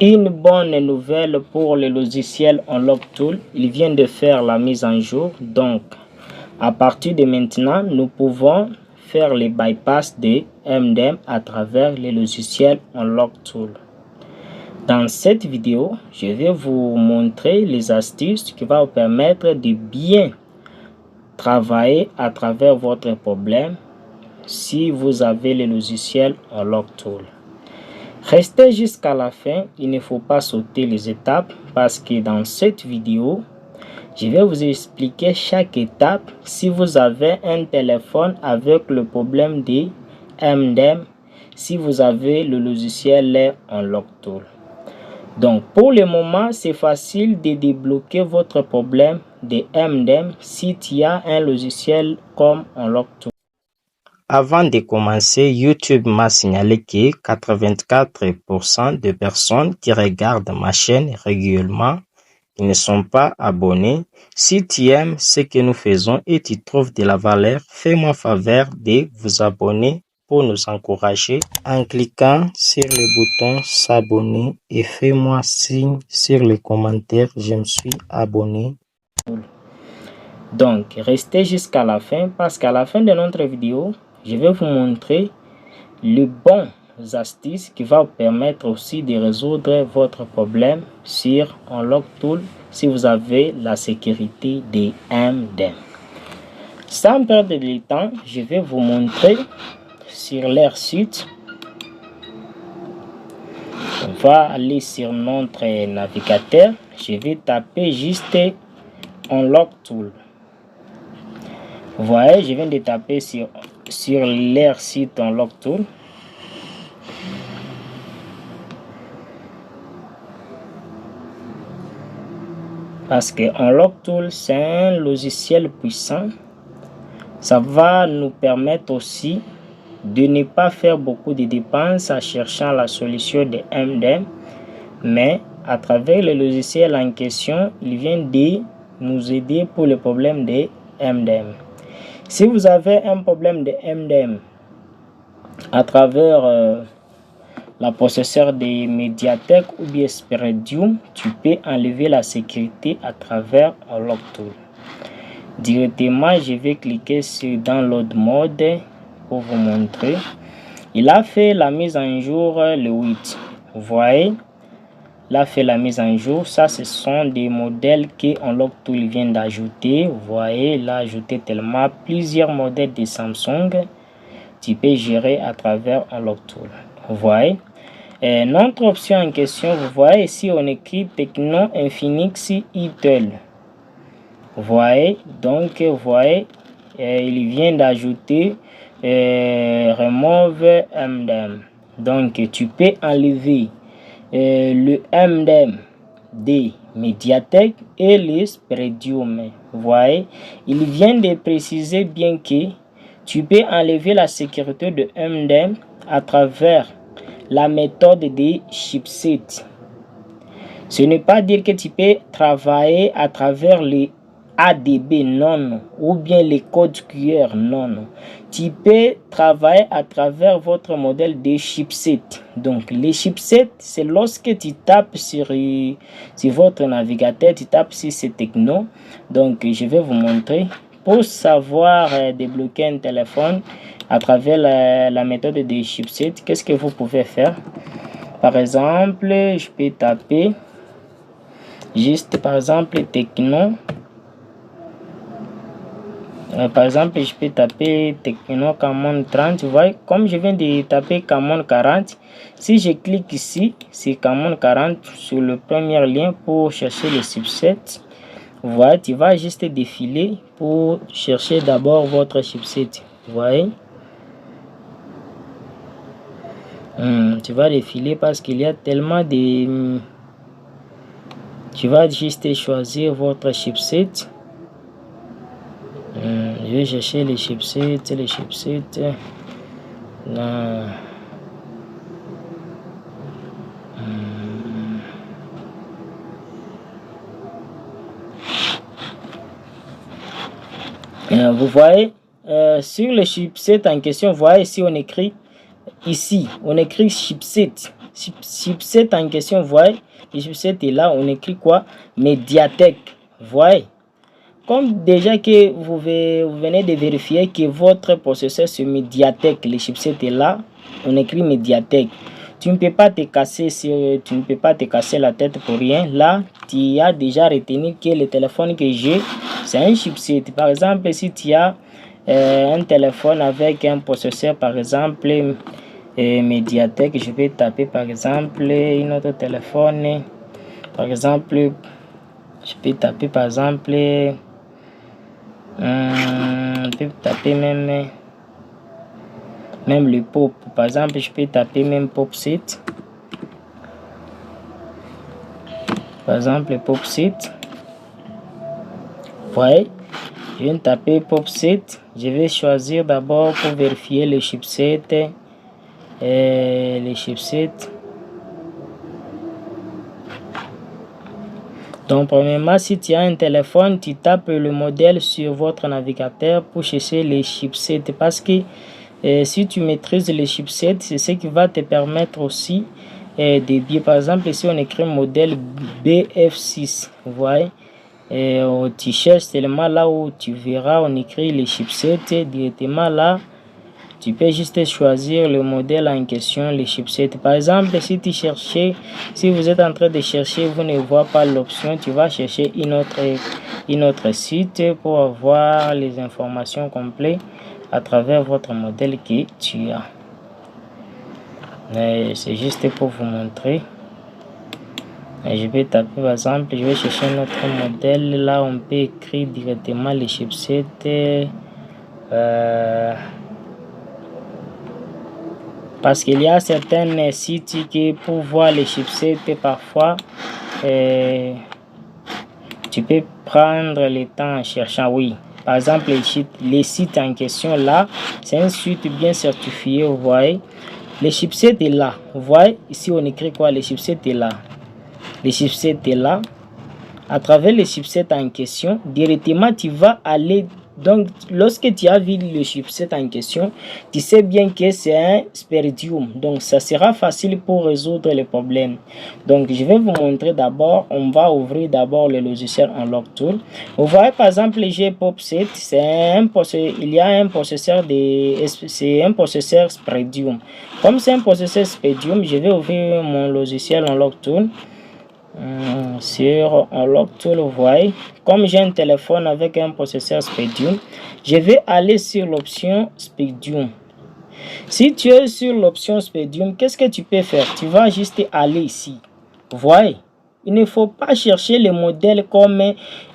Une bonne nouvelle pour le logiciel Unlock Tool, il vient de faire la mise en jour. Donc, à partir de maintenant, nous pouvons faire les bypass de MDM à travers le logiciel Unlock Tool. Dans cette vidéo, je vais vous montrer les astuces qui vont vous permettre de bien travailler à travers votre problème si vous avez le logiciel Unlock Tool. Restez jusqu'à la fin, il ne faut pas sauter les étapes parce que dans cette vidéo, je vais vous expliquer chaque étape si vous avez un téléphone avec le problème de MDM, si vous avez le logiciel Unlock Tool. Donc pour le moment, c'est facile de débloquer votre problème de MDM si il y a un logiciel comme Unlock Tool. Avant de commencer, YouTube m'a signalé que 84% de personnes qui regardent ma chaîne régulièrement ils ne sont pas abonnés. Si tu aimes ce que nous faisons et tu trouves de la valeur, fais-moi faveur de vous abonner pour nous encourager en cliquant sur le bouton s'abonner et fais-moi signe sur le commentaire je me suis abonné. Donc, restez jusqu'à la fin parce qu'à la fin de notre vidéo, je vais vous montrer les bons astuces qui vont vous permettre aussi de résoudre votre problème sur Unlock Tool si vous avez la sécurité des MDM. Sans perdre de temps, je vais vous montrer sur leur site. On va aller sur notre navigateur. Je vais taper juste Unlock Tool. Vous voyez, je viens de taper sur leur site Unlock Tool. Parce que Unlock Tool, c'est un logiciel puissant. Ça va nous permettre aussi de ne pas faire beaucoup de dépenses en cherchant la solution de MDM. Mais à travers le logiciel en question, il vient de nous aider pour le problème de MDM. Si vous avez un problème de MDM à travers la processeur de Mediatek ou bien Speridium, tu peux enlever la sécurité à travers Unlock Tool. Directement, je vais cliquer sur Download Mode pour vous montrer. Il a fait la mise en jour le 8. Vous voyez, il a fait la mise en jour. Ça, ce sont des modèles que Unlock Tool vient d'ajouter. Vous voyez, il a ajouté tellement plusieurs modèles de Samsung. Tu peux gérer à travers Unlock Tool. Vous voyez. Notre option en question, vous voyez ici, on écrit Tecno Infinix Itel. Vous voyez, donc, vous voyez, il vient d'ajouter Remove MDM. Donc, tu peux enlever le MDM des Mediatek et les Speridium. Vous voyez, il vient de préciser bien que tu peux enlever la sécurité de MDM à travers la méthode des chipsets. Ce n'est pas dire que tu peux travailler à travers les ADB, non, ou bien les codes QR, non. Tu peux travailler à travers votre modèle de chipset. Donc, les chipsets, c'est lorsque tu tapes sur votre navigateur, tu tapes sur ces technos. Donc, je vais vous montrer. Pour savoir débloquer un téléphone à travers la méthode des chipsets, qu'est-ce que vous pouvez faire? Par exemple, je peux taper juste, par exemple, Tecno. Par exemple, je peux taper Tecno Camon 30. Vous voyez, comme je viens de taper Camon 40, si je clique ici, c'est Camon 40 sur le premier lien pour chercher le chipset. Vous voyez, tu vas juste défiler pour chercher d'abord votre chipset. Vous voyez, tu vas défiler parce qu'il y a tellement de... Tu vas juste choisir votre chipset. Je vais chercher les chipsets, là. Vous voyez, sur le chipset en question, vous voyez ici on écrit chipset. chipset en question, voyez, le chipset est là, on écrit quoi? Mediatek, voyez. Comme déjà que vous venez de vérifier que votre processeur c'est Mediatek, le chipset est là, on écrit Mediatek. Tu ne peux pas te casser la tête pour rien. Là, tu as déjà retenu que le téléphone que j'ai, c'est un chipset. Par exemple, si tu as un téléphone avec un processeur, par exemple, Mediatek, je vais taper par exemple un autre téléphone. Par exemple, je peux taper par exemple, je peux taper même le pop. Par exemple, je peux taper même pop 7. Par exemple, pop 7. Vous voyez, je viens de taper pop 7. Je vais choisir d'abord pour vérifier le chipset. Donc, premièrement, si tu as un téléphone, tu tapes le modèle sur votre navigateur pour chercher les chipsets. Parce que si tu maîtrises les chipsets, c'est ce qui va te permettre aussi de bien. Par exemple, ici, on écrit modèle BF6. Vous voyez, tu cherches seulement là où tu verras, on écrit les chipsets directement là. Tu peux juste choisir le modèle en question, les chipsets. Par exemple, si vous êtes en train de chercher, vous ne voyez pas l'option, tu vas chercher une autre site pour avoir les informations complètes à travers votre modèle que tu as. C'est juste pour vous montrer. Je vais taper par exemple, je vais chercher un autre modèle. Là, on peut écrire directement les chipsets. Parce qu'il y a certains sites qui pour voir les chipsets parfois tu peux prendre le temps en cherchant. Oui, par exemple les sites en question là, c'est un site bien certifié. Vous voyez, les chipsets est là. Vous voyez ici on écrit quoi? Les chipsets est là. Les chipsets est là. À travers les chipsets en question, directement tu vas aller. Donc, lorsque tu as vu le chipset en question, tu sais bien que c'est un Sperdium. Donc, ça sera facile pour résoudre les problèmes. Donc, je vais vous montrer d'abord. On va ouvrir d'abord le logiciel Unlock Tool. Vous voyez, par exemple, j'ai Pop 7. Il y a un processeur c'est un processeur Sperdium. Comme c'est un processeur Sperdium, je vais ouvrir mon logiciel Unlock Tool. Sur Unlock Tool, vous voyez, comme j'ai un téléphone avec un processeur Sperdium, je vais aller sur l'option Sperdium. Si tu es sur l'option Sperdium, qu'est-ce que tu peux faire? Tu vas juste aller ici. Vous voyez, il ne faut pas chercher les modèles comme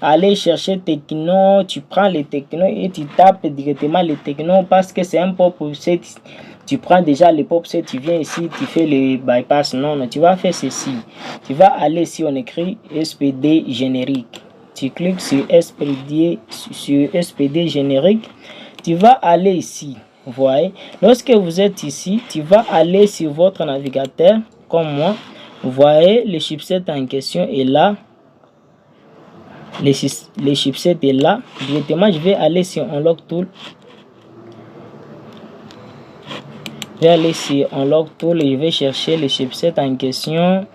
aller chercher Techno. Tu prends les Techno et tu tapes directement les Techno parce que c'est un pop 7. Tu prends déjà les pop 7, tu viens ici, tu fais les bypass. Non, tu vas faire ceci. Tu vas aller ici, on écrit SPD générique. Tu cliques sur SPD générique. Tu vas aller ici. Vous voyez, lorsque vous êtes ici, tu vas aller sur votre navigateur comme moi. Vous voyez, le chipset en question est là. Le chipset est là. Directement, je vais aller sur Unlock Tool. Je vais aller sur Unlock Tool et je vais chercher le chipset en question.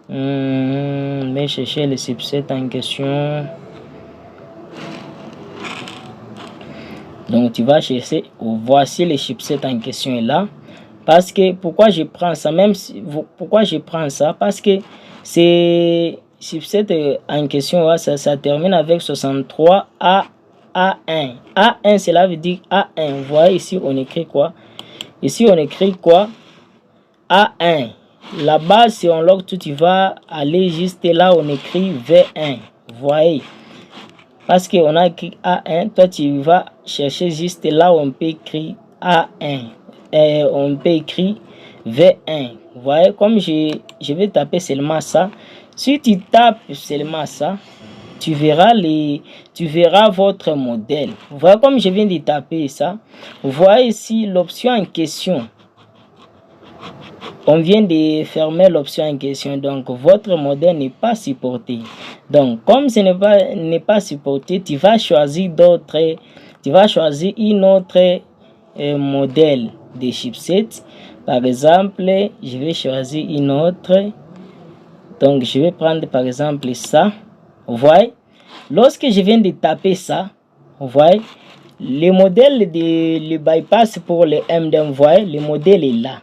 Je vais chercher le chipset en question. Donc, tu vas chercher. Voici le chipset en question est là. Parce que, pourquoi je prends ça? Pourquoi je prends ça? Parce que c'est chipset en question, ça termine avec 63 A1. A1, cela veut dire A1. Vous voyez ici, on écrit quoi? Ici, on écrit quoi? A1. Là-bas, si on log tout, tu vas aller juste là, on écrit V1. Vous voyez? Parce qu'on a écrit A1, toi, tu vas chercher juste là où on peut écrire A1. Et on peut écrire V1. Vous voyez, comme je vais taper seulement ça. Si tu tapes seulement ça, tu verras votre modèle. Vous voyez comme je viens de taper ça. Vous voyez ici l'option en question. On vient de fermer l'option en question. Donc, votre modèle n'est pas supporté. Donc, comme ce n'est pas supporté, tu vas choisir une autre modèle de chipset. Par exemple, je vais choisir une autre. Donc, je vais prendre par exemple ça. Vous voyez, lorsque je viens de taper ça, vous voyez, le modèle de le bypass pour le MDM, vous voyez, le modèle est là.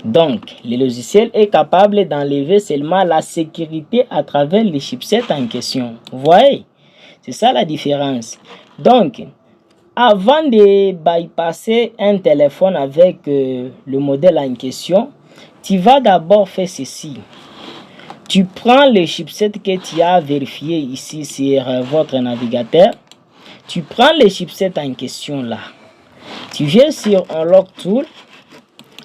Donc, le logiciel est capable d'enlever seulement la sécurité à travers les chipsets en question. Vous voyez, c'est ça la différence. Donc, avant de bypasser un téléphone avec le modèle en question, tu vas d'abord faire ceci. Tu prends le chipset que tu as vérifié ici sur votre navigateur. Tu prends le chipset en question là. Tu viens sur Unlock Tool.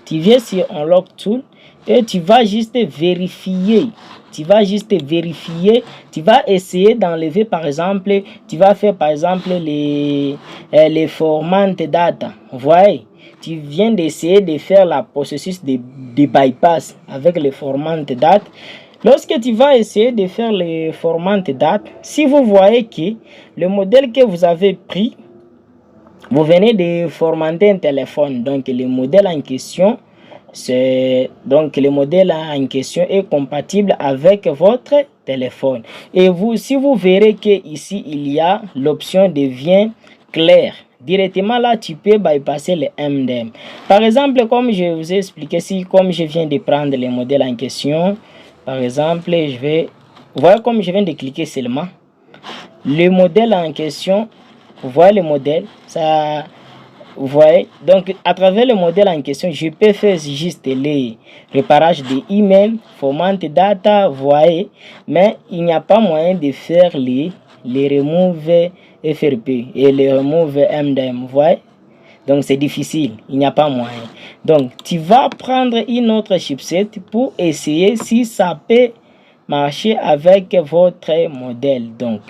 Tu viens sur Unlock Tool et tu vas juste vérifier. Tu vas juste vérifier. Tu vas essayer d'enlever par exemple. Tu vas faire par exemple les formats data. Vous voyez? Tu viens d'essayer de faire la processus de bypass avec les formats data. Lorsque tu vas essayer de faire les formats date, si vous voyez que le modèle que vous avez pris, vous venez de formater un téléphone, donc le modèle en question, est compatible avec votre téléphone. Et vous, si vous verrez que ici il y a l'option devient claire. Directement là, tu peux bypasser le MDM. Par exemple, comme je vous ai expliqué, comme je viens de prendre le modèle en question. Par exemple, vous voyez comme je viens de cliquer seulement. Le modèle en question, vous voyez le modèle, ça, vous voyez. Donc, à travers le modèle en question, je peux faire juste les réparages des emails, format data, vous voyez. Mais il n'y a pas moyen de faire les remove FRP et les remove MDM, vous voyez. Donc, c'est difficile, il n'y a pas moyen. Donc, tu vas prendre une autre chipset pour essayer si ça peut marcher avec votre modèle. Donc,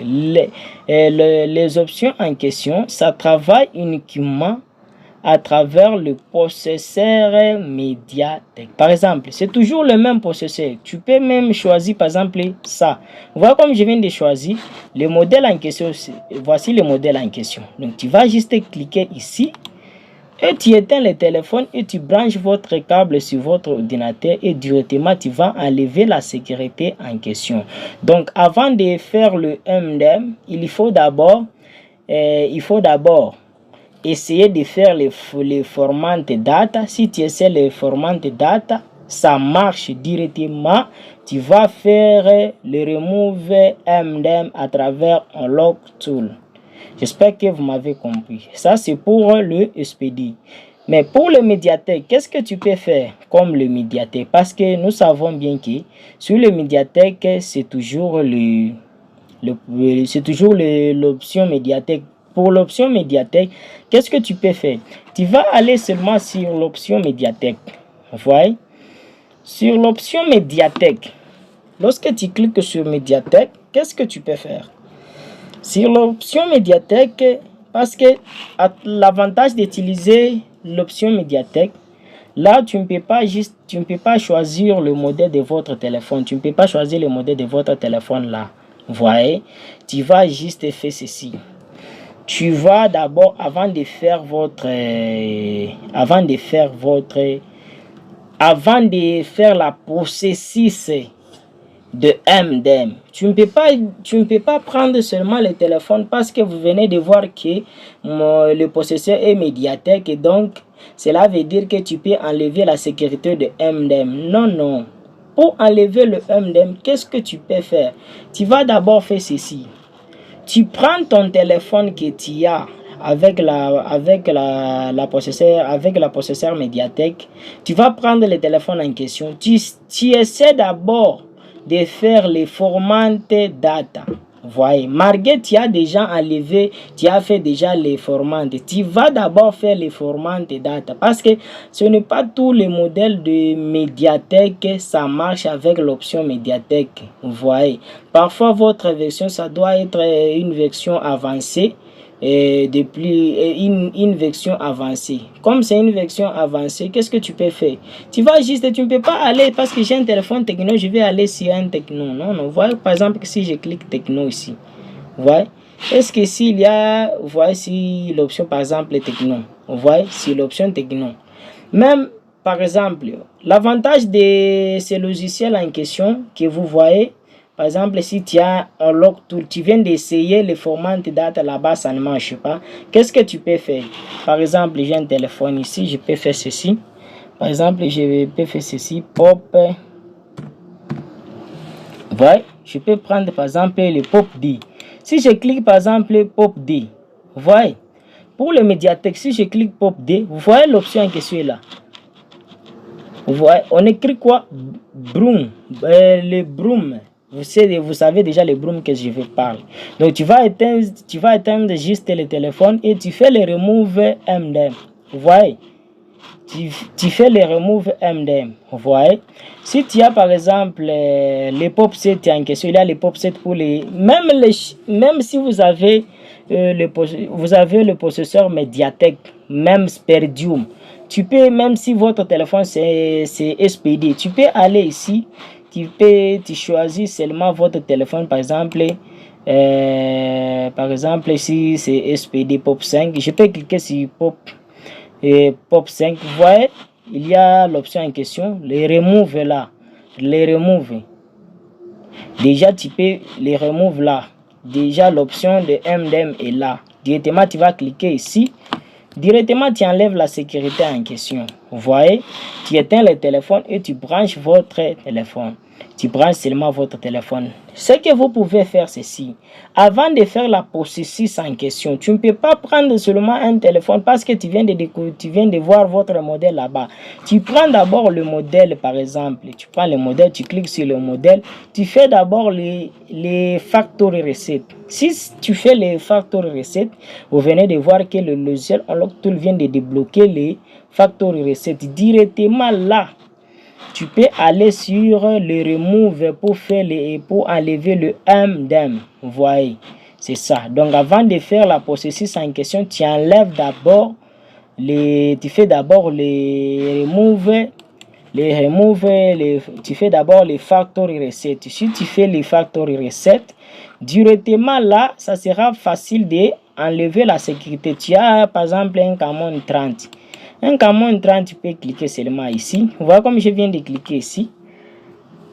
les options en question, ça travaille uniquement à travers le processeur médiatek. Par exemple, c'est toujours le même processeur. Tu peux même choisir, par exemple, ça. Voilà comme je viens de choisir le modèle en question. Voici le modèle en question. Donc, tu vas juste cliquer ici. Et tu éteins le téléphone et tu branches votre câble sur votre ordinateur et directement tu vas enlever la sécurité en question. Donc avant de faire le MDM, il faut d'abord essayer de faire les formats de data. Si tu essaies les formats de data, ça marche directement. Tu vas faire le remove MDM à travers Unlock Tool. J'espère que vous m'avez compris. Ça, c'est pour le SPD. Mais pour le médiatek, qu'est-ce que tu peux faire comme le médiatek? Parce que nous savons bien que sur le médiatek, c'est toujours l'option médiatek. Pour l'option médiatek, qu'est-ce que tu peux faire? Tu vas aller seulement sur l'option médiatek. Vous voyez? Sur l'option médiatek, lorsque tu cliques sur médiatek, qu'est-ce que tu peux faire? Sur l'option médiatek, parce que l'avantage d'utiliser l'option médiatek, là tu ne peux pas choisir le modèle de votre téléphone. Tu ne peux pas choisir le modèle de votre téléphone là. Vous voyez, tu vas juste faire ceci. Tu vas d'abord, avant de faire la processus de MDM. Tu ne peux pas prendre seulement le téléphone parce que vous venez de voir que le processeur est médiatek et donc cela veut dire que tu peux enlever la sécurité de MDM. Non, non. Pour enlever le MDM, qu'est-ce que tu peux faire? Tu vas d'abord faire ceci. Tu prends ton téléphone que tu as avec la processeur médiatek. Tu vas prendre le téléphone en question. Tu essaies d'abord de faire les formats data. Voyez, malgré tu as déjà enlevé, tu as fait déjà les formats. Tu vas d'abord faire les formats data parce que ce n'est pas tous les modèles de médiatek ça marche avec l'option médiatek. Voyez, parfois votre version ça doit être une version avancée. Une version avancée. Comme c'est une version avancée, qu'est-ce que tu peux faire? Tu vas juste, tu ne peux pas aller parce que j'ai un téléphone techno, je vais aller sur un techno. Non, non. Vous voyez, par exemple, si je clique techno ici, vous voyez, est-ce que s'il y a, vous voyez, si l'option, par exemple, techno, vous voyez, si l'option techno, même par exemple, l'avantage de ces logiciels en question que vous voyez, par exemple, si tu as un log tool, tu viens d'essayer le format de data là-bas, ça ne marche pas. Qu'est-ce que tu peux faire? Par exemple, j'ai un téléphone ici, je peux faire ceci. Par exemple, je peux faire ceci, pop. Voyez, je peux prendre par exemple le pop D. Si je clique par exemple pop D, voyez, pour le médiathèque, si je clique pop D, vous voyez l'option en question est là. Vous voyez, on écrit quoi? Broom, le broom. Vous savez déjà le broom que je vais parler. Donc tu vas éteindre juste le téléphone et tu fais le remove MDM. Vous voyez, tu fais le remove MDM. Vous voyez, si tu as par exemple les pop 7 en question, il y a les pop 7 pour les même si vous avez le processeur Mediatek, même Spectrum. Tu peux, même si votre téléphone c'est SPD, tu peux aller ici, tu choisis seulement votre téléphone, par exemple si c'est SPD Pop 5, je peux cliquer sur Pop 5, vous voyez, il y a l'option en question, les remove là, les remove. Déjà tu peux les remove là, déjà l'option de MDM est là, directement tu vas cliquer ici. Directement, tu enlèves la sécurité en question. Vous voyez, tu éteins le téléphone et tu branches votre téléphone. Tu branches seulement votre téléphone. Ce que vous pouvez faire, c'est ceci. Avant de faire la processus en question, tu ne peux pas prendre seulement un téléphone parce que tu viens de voir votre modèle là-bas. Tu prends d'abord le modèle, par exemple. Tu prends le modèle, tu cliques sur le modèle. Tu fais d'abord les factory recettes. Si tu fais les factory recettes, vous venez de voir que le logiciel Unlock Tool vient de débloquer les factory recettes directement là. Tu peux aller sur le remove pour enlever le MDM. Vous voyez, c'est ça. Donc avant de faire la processus en question, tu enlèves d'abord tu fais d'abord tu fais d'abord les factory recettes. Si tu fais les factory recettes, directement là, ça sera facile d'enlever la sécurité. Tu as par exemple un Camon 30. Un Camon 30, tu peux cliquer seulement ici. Voilà comme je viens de cliquer ici.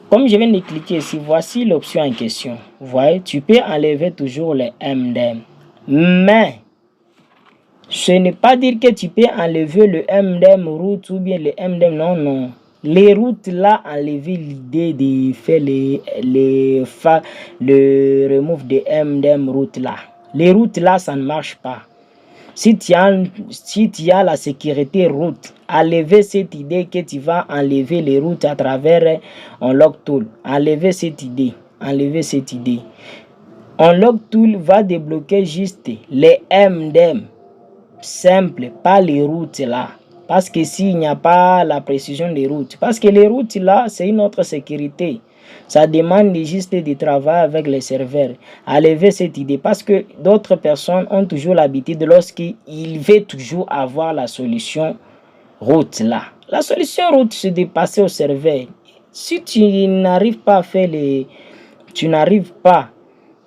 Comme je viens de cliquer ici, voici l'option en question. Vous voyez, tu peux enlever toujours les MDM. Mais, ce n'est pas dire que tu peux enlever le MDM route ou bien le MDM. Non, non. Les routes là, enlever l'idée de faire le remove de MDM route là. Les routes là, ça ne marche pas. Si tu as la sécurité route, enlever cette idée que tu vas enlever les routes à travers Unlock Tool. Enlever cette idée. Unlock Tool va débloquer juste les MDM simples, pas les routes là. Parce que s'il n'y a pas la précision des routes, parce que les routes là, c'est une autre sécurité. Ça demande juste de travailler avec les serveurs. Enlever cette idée parce que d'autres personnes ont toujours l'habitude lorsqu'ils veulent toujours avoir la solution route là. La solution route, c'est de passer au serveur. Si tu n'arrives pas à faire tu n'arrives pas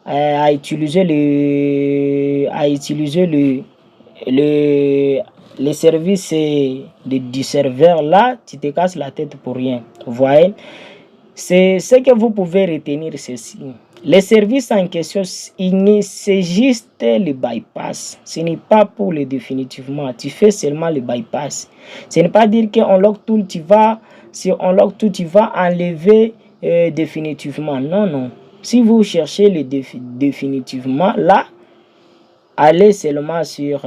à utiliser les services du serveur là, tu te casses la tête pour rien. Vous voyez? C'est ce que vous pouvez retenir ceci. Les services en question, c'est juste le bypass. Ce n'est pas pour le définitivement. Tu fais seulement le bypass. Ce n'est pas dire qu'en Unlock Tool, tu vas enlever définitivement. Non, non. Si vous cherchez le définitivement, là, allez seulement sur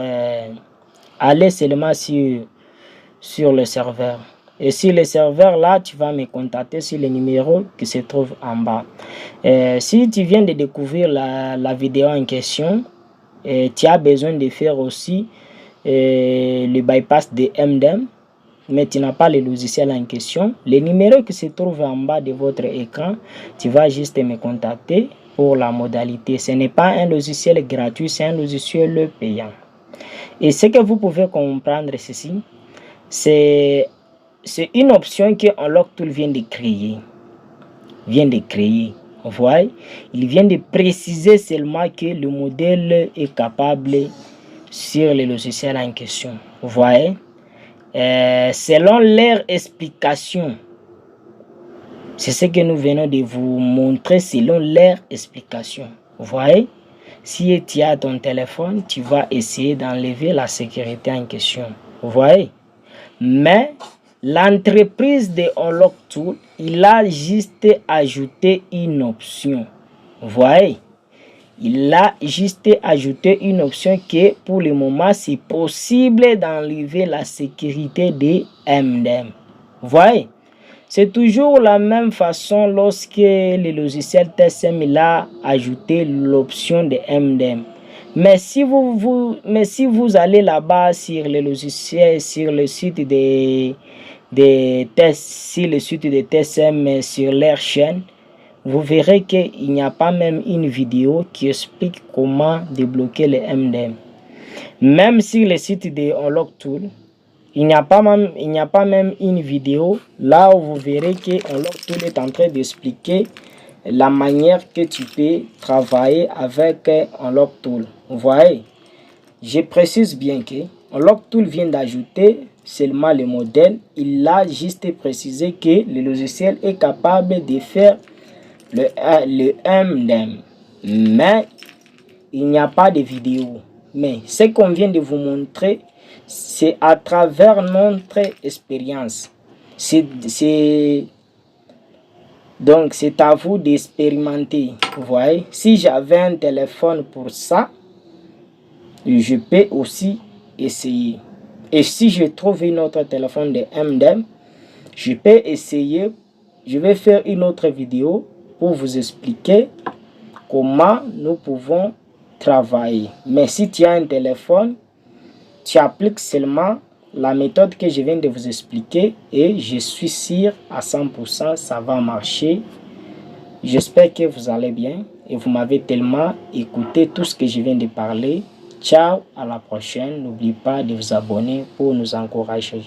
le serveur. Et sur le serveur là, tu vas me contacter sur le numéro qui se trouve en bas. Si tu viens de découvrir la vidéo en question, tu as besoin de faire aussi le bypass de MDM, mais tu n'as pas le logiciel en question, le numéro qui se trouve en bas de votre écran, tu vas juste me contacter pour la modalité. Ce n'est pas un logiciel gratuit, c'est un logiciel payant. Et ce que vous pouvez comprendre ceci, c'est une option que Unlock Tool vient de créer. Vous voyez, il vient de préciser seulement que le modèle est capable sur le logiciel en question. Vous voyez, selon leur explication. C'est ce que nous venons de vous montrer selon leur explication. Vous voyez? Si tu as ton téléphone, tu vas essayer d'enlever la sécurité en question. Vous voyez? Mais l'entreprise de Unlock Tool, il a juste ajouté une option. Vous voyez? Il a juste ajouté une option que pour le moment, c'est possible d'enlever la sécurité des MDM. Vous voyez? C'est toujours la même façon lorsque le logiciel TSM il a ajouté l'option de MDM. Mais si vous allez là-bas sur le logiciel, sur le site de TSM, sur leur chaîne, vous verrez qu'il n'y a pas même une vidéo qui explique comment débloquer le MDM. Même sur le site de Unlock Tool, il n'y a pas même une vidéo là où vous verrez que Unlock Tool est en train d'expliquer la manière que tu peux travailler avec Unlock Tool. Vous voyez, je précise bien que Unlock Tool vient d'ajouter seulement le modèle. Il a juste précisé que le logiciel est capable de faire le MDM, mais il n'y a pas de vidéo. Mais ce qu'on vient de vous montrer, c'est à travers notre expérience. Donc c'est à vous d'expérimenter. Vous voyez, si j'avais un téléphone pour ça, je peux aussi essayer. Et si je trouve un autre téléphone de MDM, je peux essayer. Je vais faire une autre vidéo pour vous expliquer comment nous pouvons travailler. Mais si tu as un téléphone, tu appliques seulement la méthode que je viens de vous expliquer et je suis sûr à 100% ça va marcher. J'espère que vous allez bien et vous m'avez tellement écouté tout ce que je viens de parler. Ciao, à la prochaine. N'oubliez pas de vous abonner pour nous encourager.